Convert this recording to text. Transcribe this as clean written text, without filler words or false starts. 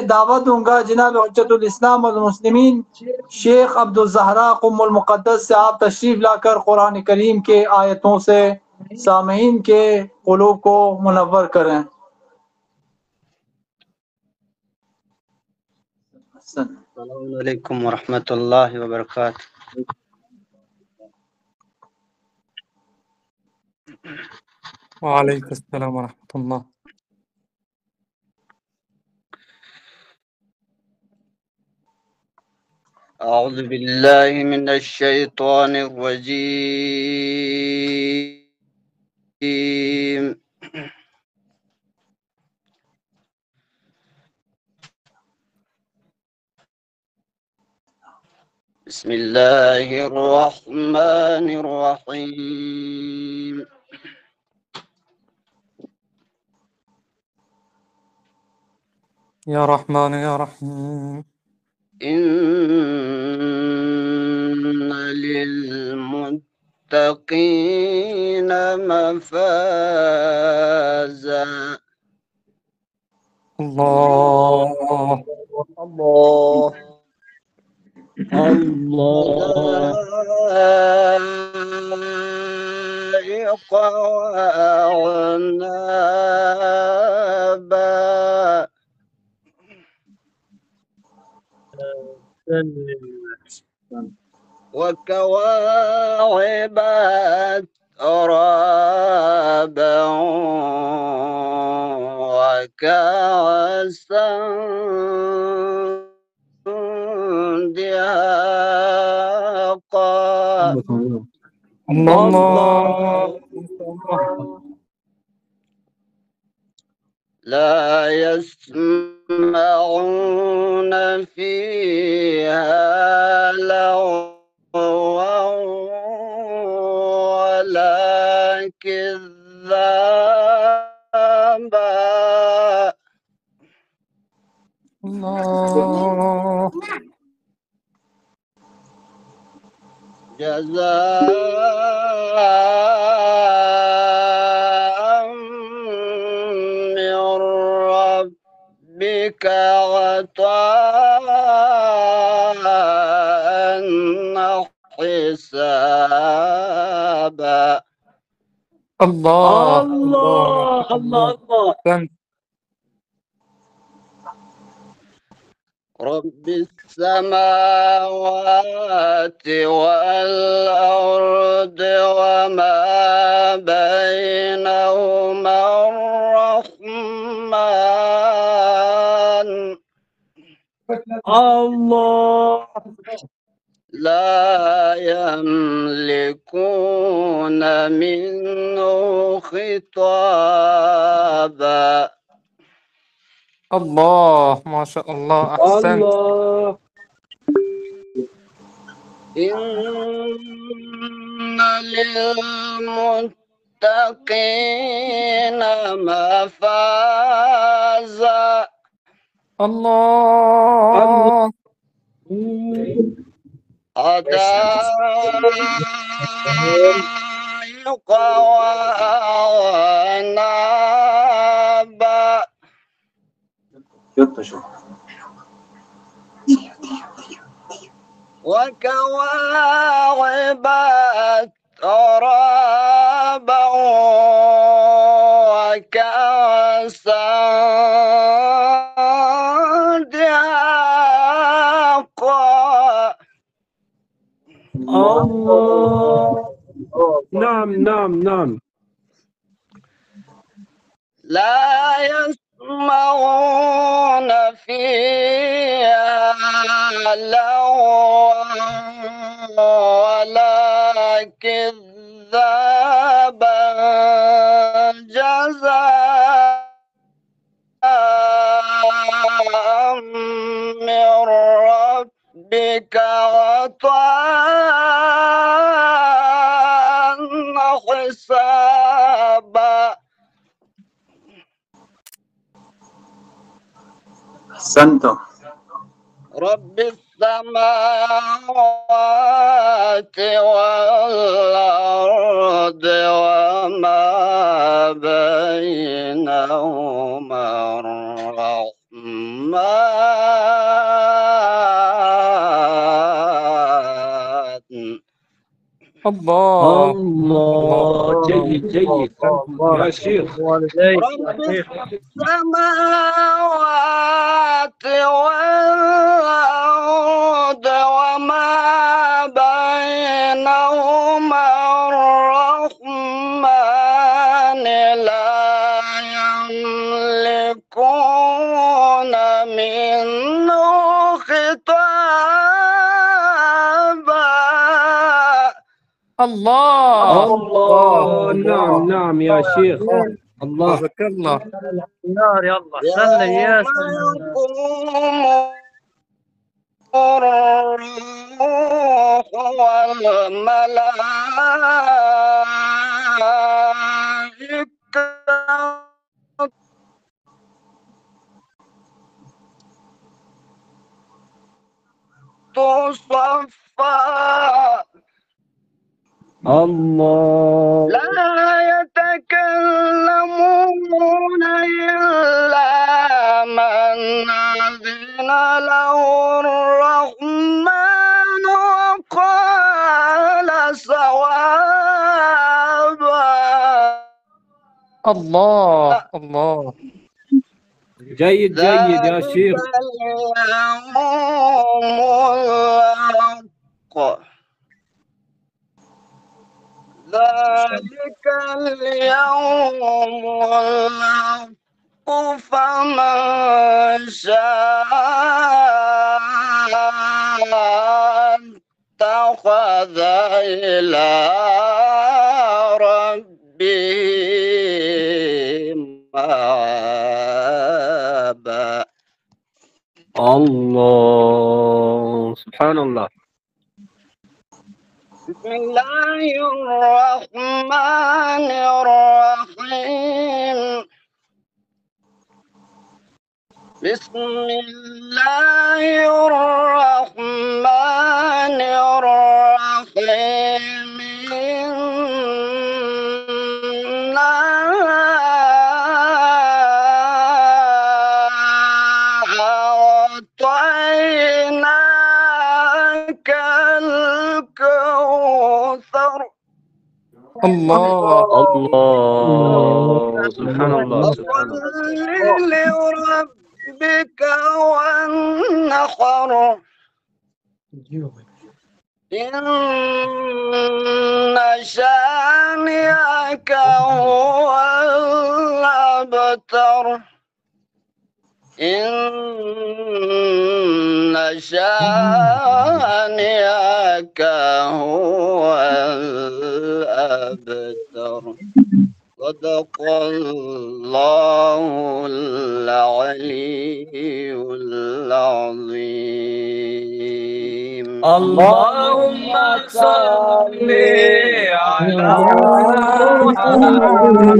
दावत दूंगा जनाब हुज्जतुल इस्लाम वल मुस्लिमीन शेख अब्दुल ज़हरा कुम्मुल मुक़द्दस से आप तशरीफ लाकर कुरान करीम के आयतों से सामीन के क़ुलूब को मुनव्वर करें। अस्सलामु अलैकुम वरहमतुल्लाहि वबरकातुह। वालेकुम अस्सलाम वरहमतुल्लाह। أعوذ بالله من الشيطان الرجيم. بسم الله الرحمن الرحيم. يا رحمن يا رحيم. إن للمتقين مفازا. الله الله الله حدائق وأعنابا. وكواعب أترابا وكأسا دهاقا. الله لا يسمعون فيها لغوا ولا كذابا. الله جزاء من ربك عطاء حسابا. الله الله الله الله. أحسنت. رب السماوات والأرض وما بينهما الرحمن الله لا يملكون منه خطابا. الله ما شاء الله أحسنت. الله إن للمتقين مفازا. الله حدائق وأعنابا. وكواعب أترابا وكأسا دهاقا. الله. نعم. لا يسمعون فيها لغوا ولا كذابا. جزاء من ربك عطاء حسابا. أحسنتم. رب السماوات والأرض وما بينهما الرحمن السماوات الله الله جيد جيد يا شيخ رب السماوات والأرض وما بينهما الرحمن لا يملكون منه خطابا. الله الله نعم نعم يا شيخ الله بارك الله. يا الله سلم يا يوم سلام يقوم الروح والملائكة صفا الله لا يتكلمون إلا من أذن له الرحمن وقال صوابا. الله الله جيد جيد يا شيخ ذلك اليوم الحق فمن شاء اتخذ إلى ربه مآبا. الله سبحان الله. بسم الله الرحمن الرحيم. بسم الله الرحمن الرحيم. إنا أعطيناك الكوثر. الله الله سبحان الله سبحان الله. فصل لربك وانحر. إن شانئك هو الأبتر. إن شانئك هو الأبتر. صدق الله العلي العظيم. اللهم صل على محمد